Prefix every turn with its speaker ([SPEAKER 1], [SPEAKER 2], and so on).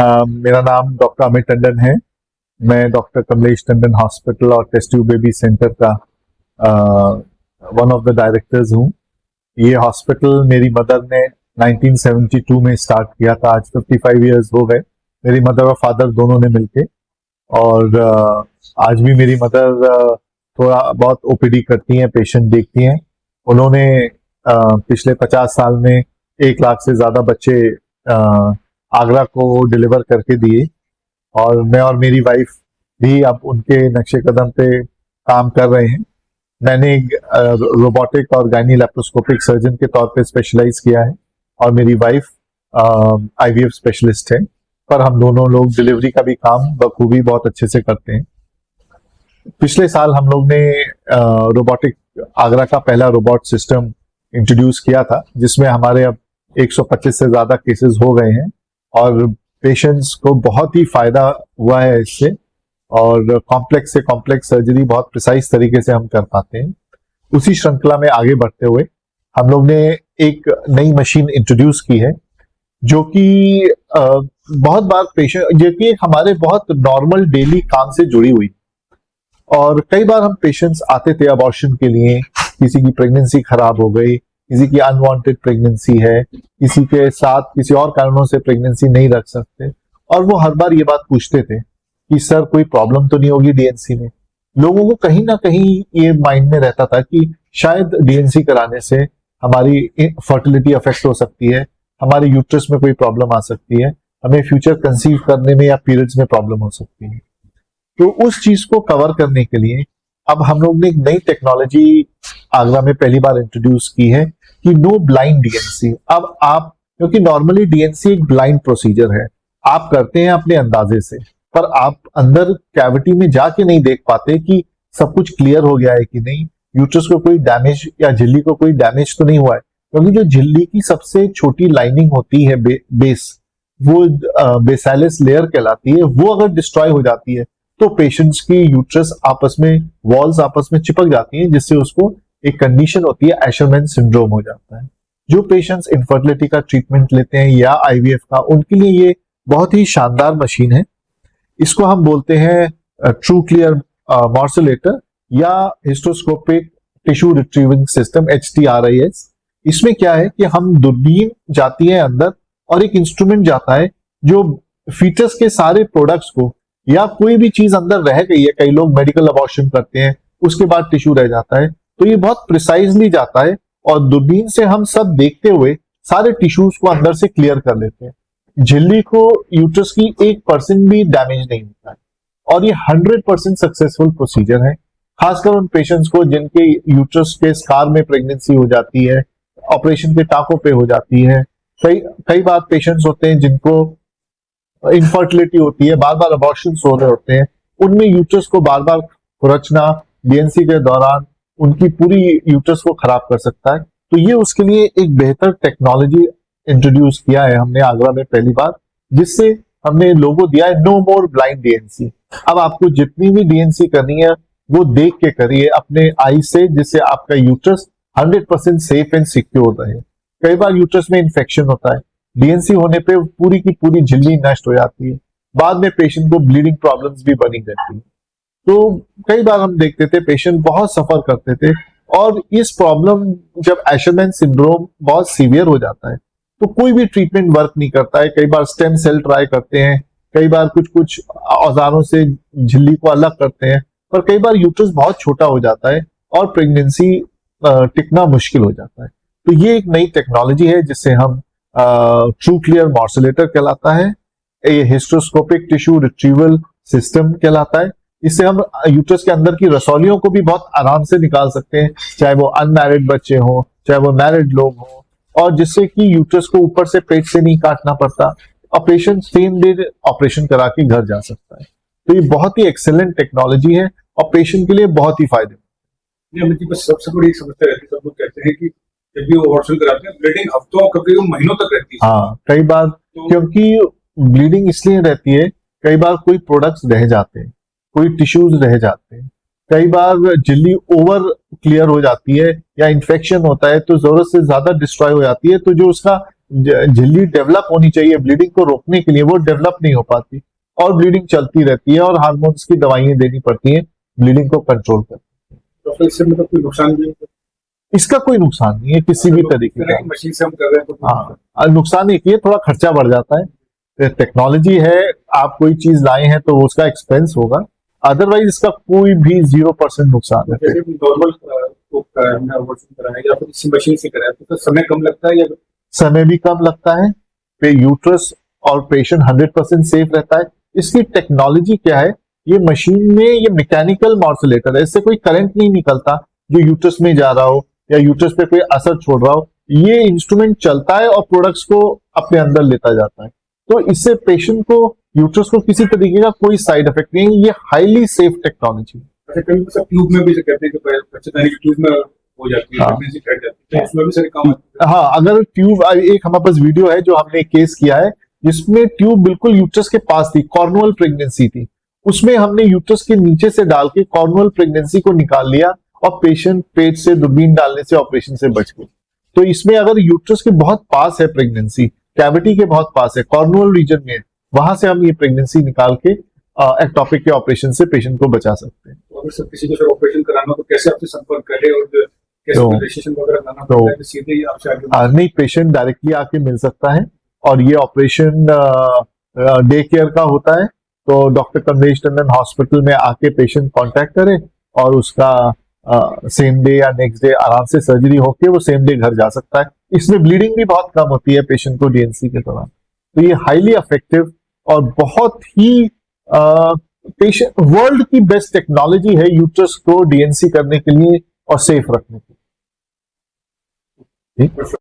[SPEAKER 1] मेरा नाम डॉक्टर अमित टंडन है। मैं डॉक्टर कमलेश टंडन हॉस्पिटल और टेस्ट ट्यूब बेबी सेंटर का वन ऑफ द डायरेक्टर्स हूँ। ये हॉस्पिटल मेरी मदर ने 1972 में स्टार्ट किया था। आज 55 इयर्स हो गए मेरी मदर और फादर दोनों ने मिलके। और आज भी मेरी मदर थोड़ा बहुत ओपीडी करती हैं, पेशेंट देखती हैं। उन्होंने पिछले 50 साल में 1 लाख से ज्यादा बच्चे आगरा को डिलीवर करके दिए और मैं और मेरी वाइफ भी अब उनके नक्शे कदम पे काम कर रहे हैं। मैंने रोबोटिक और गायनी लैप्रोस्कोपिक सर्जन के तौर पे स्पेशलाइज किया है और मेरी वाइफ आईवीएफ स्पेशलिस्ट है, पर हम दोनों लोग डिलीवरी का भी काम बखूबी बहुत अच्छे से करते हैं। पिछले साल हम लोग ने रोबोटिक आगरा का पहला रोबोट सिस्टम इंट्रोड्यूस किया था, जिसमें हमारे अब 125 से ज्यादा केसेस हो गए हैं और पेशेंट्स को बहुत ही फायदा हुआ है इससे। और कॉम्प्लेक्स से कॉम्प्लेक्स सर्जरी बहुत प्रिसाइज तरीके से हम कर पाते हैं। उसी श्रृंखला में आगे बढ़ते हुए हम लोग ने एक नई मशीन इंट्रोड्यूस की है, जो कि बहुत बार पेशेंट, जो कि हमारे बहुत नॉर्मल डेली काम से जुड़ी हुई। और कई बार हम पेशेंट्स आते थे अबॉर्शन के लिए, किसी की प्रेगनेंसी खराब हो गई, किसी की अनवांटेड प्रेगनेंसी है, किसी के साथ किसी और कारणों से प्रेगनेंसी नहीं रख सकते, और वो हर बार ये बात पूछते थे कि सर कोई प्रॉब्लम तो नहीं होगी डीएनसी में। लोगों को कहीं ना कहीं ये माइंड में रहता था कि शायद डीएनसी कराने से हमारी फर्टिलिटी अफेक्ट हो सकती है, हमारे यूट्रस में कोई प्रॉब्लम आ सकती है, हमें फ्यूचर कंसीव करने में या पीरियड्स में प्रॉब्लम हो सकती है। तो उस चीज को कवर करने के लिए अब हम लोग ने एक नई टेक्नोलॉजी आगरा में पहली बार इंट्रोड्यूस की है कि नो ब्लाइंड डीएनसी। अब आप, क्योंकि नॉर्मली डीएनसी एक ब्लाइंड प्रोसीजर है, आप करते हैं अपने अंदाजे से, पर आप अंदर कैविटी में जाके नहीं देख पाते कि सब कुछ क्लियर हो गया है कि नहीं, यूट्रस को कोई डैमेज या झिल्ली को कोई डैमेज तो नहीं हुआ है। क्योंकि जो झिल्ली की सबसे छोटी लाइनिंग होती है बेस, वो बेसाइलस लेयर कहलाती है, वो अगर डिस्ट्रॉय हो जाती है तो पेशेंट्स की यूट्रस आपस में, वॉल्स आपस में चिपक जाती हैं, जिससे उसको एक कंडीशन होती है एशरमैन सिंड्रोम हो जाता है। जो पेशेंट्स इनफर्टिलिटी का ट्रीटमेंट लेते हैं या आईवीएफ का, उनके लिए ये बहुत ही शानदार मशीन है। इसको हम बोलते हैं ट्रू क्लियर मॉर्सुलेटर या हिस्टोस्कोपिक टिश्यू रिट्रीविंग सिस्टम, HTRIS। इसमें क्या है कि हम दूरबीन जाती है अंदर और एक इंस्ट्रूमेंट जाता है जो फीटस के सारे प्रोडक्ट्स को, या कोई भी चीज अंदर रह गई है, कई लोग मेडिकल अबॉर्शन करते हैं उसके बाद टिश्यू रह जाता है, तो ये बहुत प्रिसाइजली जाता है और दूरबीन से हम सब देखते हुए सारे टिश्यूज को अंदर से क्लियर कर लेते हैं। झिल्ली को, यूट्रस की 1% भी डैमेज नहीं होता है और ये 100% सक्सेसफुल प्रोसीजर है। खासकर उन पेशेंट्स को जिनके यूट्रस के स्कार में प्रेगनेंसी हो जाती है, ऑपरेशन के टाकों पे हो जाती है। कई बार पेशेंट्स होते हैं जिनको इनफर्टिलिटी होती है, बार बार अबॉर्शन हो रहे होते हैं, उनमें यूट्रस को बार बार खुरचना डीएनसी के दौरान उनकी पूरी यूट्रस को खराब कर सकता है। तो ये उसके लिए एक बेहतर टेक्नोलॉजी इंट्रोड्यूस किया है हमने आगरा में पहली बार, जिससे हमने लोगो दिया है नो मोर ब्लाइंड डीएनसी। अब आपको जितनी भी डीएनसी करनी है वो देख के करिए अपने आई से, जिससे आपका यूट्रस 100% सेफ एंड सिक्योर रहे। कई बार यूट्रस में इंफेक्शन होता है, डीएनसी होने पे पूरी की पूरी झिल्ली नष्ट हो जाती है, बाद में पेशेंट को ब्लीडिंग प्रॉब्लम्स भी बनी रहती है। तो कई बार हम देखते थे पेशेंट बहुत सफर करते थे, और इस प्रॉब्लम, जब एशरमैन सिंड्रोम बहुत सीवियर हो जाता है तो कोई भी ट्रीटमेंट वर्क नहीं करता है। कई बार स्टेम सेल ट्राई करते हैं, कई बार कुछ औजारों से झिल्ली को अलग करते हैं, पर कई बार यूट्रस बहुत छोटा हो जाता है और प्रेगनेंसी टिकना मुश्किल हो जाता है। तो ये एक नई टेक्नोलॉजी है जिससे हम ट्रू क्लियर मॉर्सुलेटर कहलाता है, ये हिस्टोस्कोपिक टिश्यू रिट्रीवल सिस्टम कहलाता है। इससे हम यूट्रस के अंदर की रसौलियों को भी बहुत आराम से निकाल सकते हैं, चाहे वो अनमैरिड बच्चे हों, चाहे वो मैरिड लोग हों, और जिससे कि यूट्रस को ऊपर से पेट से नहीं काटना पड़ता और पेशेंट सेम डे ऑपरेशन करा के घर जा सकता है। तो ये बहुत ही एक्सेलेंट टेक्नोलॉजी है और पेशेंट के लिए बहुत ही फायदेमंद।
[SPEAKER 2] बस सबसे बड़ी समस्या रहती है, सब लोग कहते हैं कि जब भी वो अबॉर्शन कराते हैं ब्लीडिंग हफ्तों, कभी महीनों तक रहती है।
[SPEAKER 1] हाँ, कई बार क्योंकि ब्लीडिंग इसलिए रहती है, कई बार कोई प्रोडक्ट्स रह जाते हैं, कोई टिश्यूज रह जाते हैं, कई बार झिल्ली ओवर क्लियर हो जाती है या इन्फेक्शन होता है तो जरूरत से ज्यादा डिस्ट्रॉय हो जाती है, तो जो उसका झिल्ली डेवलप होनी चाहिए ब्लीडिंग को रोकने के लिए, वो डेवलप नहीं हो पाती और ब्लीडिंग चलती रहती है और हार्मोन्स की दवाइयां देनी पड़ती हैं ब्लीडिंग को कंट्रोल कर।
[SPEAKER 2] तो फिर इससे मतलब कोई नुकसान भी होता
[SPEAKER 1] इसका कोई नुकसान नहीं है किसी भी तरीके का।
[SPEAKER 2] है? मशीन से हम कर रहे हैं तो कोई नुकसान
[SPEAKER 1] हाँ, नुकसान एक ये थोड़ा खर्चा बढ़ जाता है, टेक्नोलॉजी है, आप कोई चीज लाए हैं तो उसका एक्सपेंस होगा, अदरवाइज इसका कोई भी 0% नुकसान है।
[SPEAKER 2] जैसे नॉर्मल हमने अबॉर्शन करा है या फिर इसी मशीन से करा है तो समय कम लगता है या
[SPEAKER 1] समय भी कम लगता है, यूट्रस और पेशेंट 100% सेफ रहता है। इसकी टेक्नोलॉजी क्या है, ये मशीन में ये मैकेनिकल मॉर्सुलेटर है, इससे कोई करंट नहीं निकलता जो यूट्रस में जा रहा हो या यूट्रस पे कोई असर छोड़ रहा हो, ये इंस्ट्रूमेंट चलता है और प्रोडक्ट्स को अपने अंदर लेता जाता है। तो इससे पेशेंट को यूट्रस को किसी तरीके का कोई साइड इफेक्ट नहीं है, ये हाईली सेफ टेक्नोलॉजी है।
[SPEAKER 2] अच्छा कभी सब ट्यूब में भी से कहते हैं कि बच्चेदानी की ट्यूब में हो जाती है,
[SPEAKER 1] हाँ।
[SPEAKER 2] प्रेगनेंसी फैट जाती है, तो उसमें भी सारे काम आते
[SPEAKER 1] हाँ, अगर ट्यूब, एक हमारे पास वीडियो है जो हमने केस किया है जिसमें ट्यूब बिल्कुल यूट्रस के पास थी, कॉर्नुअल प्रेगनेंसी थी, उसमें हमने यूट्रस के नीचे से डाल के कॉर्नुअल प्रेगनेंसी को निकाल लिया और पेशेंट पेट से दूरबीन डालने से ऑपरेशन से बच गए। तो इसमें अगर यूट्रस के बहुत पास है प्रेगनेंसी, कैविटी के बहुत पास है, कॉर्नुअल रीजन में है, वहां से हम ये प्रेगनेंसी निकाल के एक्टोपिक के ऑपरेशन से पेशेंट को बचा सकते हैं।
[SPEAKER 2] तो अगर सब किसी को सर ऑपरेशन कराना हो तो कैसे आपसे संपर्क करे और कैसे
[SPEAKER 1] तो-
[SPEAKER 2] रजिस्ट्रेशन वगैरह करना पड़ता है कि सीधे ही आपसे आगे
[SPEAKER 1] नहीं, पेशेंट डायरेक्टली आके मिल सकता है और ये ऑपरेशन डे केयर का होता है, तो डॉक्टर कमलेश टंडन हॉस्पिटल में आके पेशेंट कांटेक्ट करे और उसका सेम डे या नेक्स्ट डे आराम से सर्जरी होके वो सेम डे घर जा सकता है। इसमें ब्लीडिंग भी बहुत कम होती है पेशेंट को डीएनसी के दौरान। तो ये हाईली इफेक्टिव और बहुत ही पेशेंट वर्ल्ड की बेस्ट टेक्नोलॉजी है यूट्रस को डीएनसी करने के लिए और सेफ रखने के लिए। ठीक?